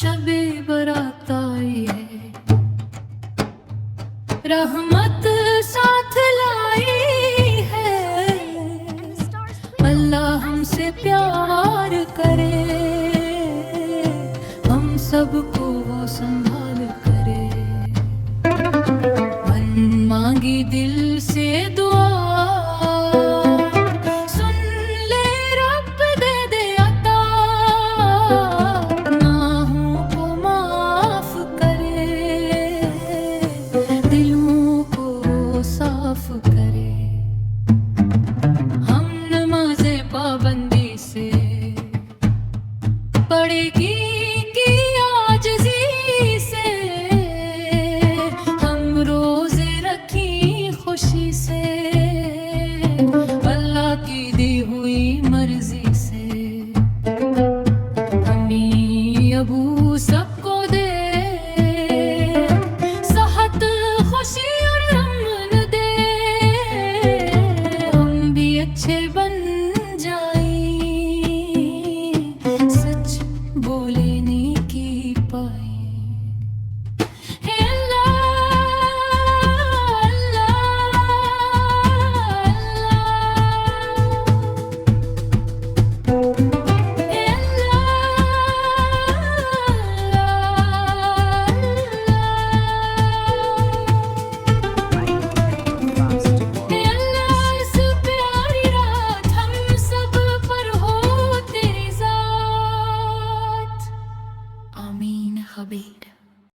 شب برات آئی ہے، رحمت ساتھ لائی ہے، اللہ ہم سے پیار کرے، ہم سب کو وہ سنبھال کرے، من مانگی دل سے دعا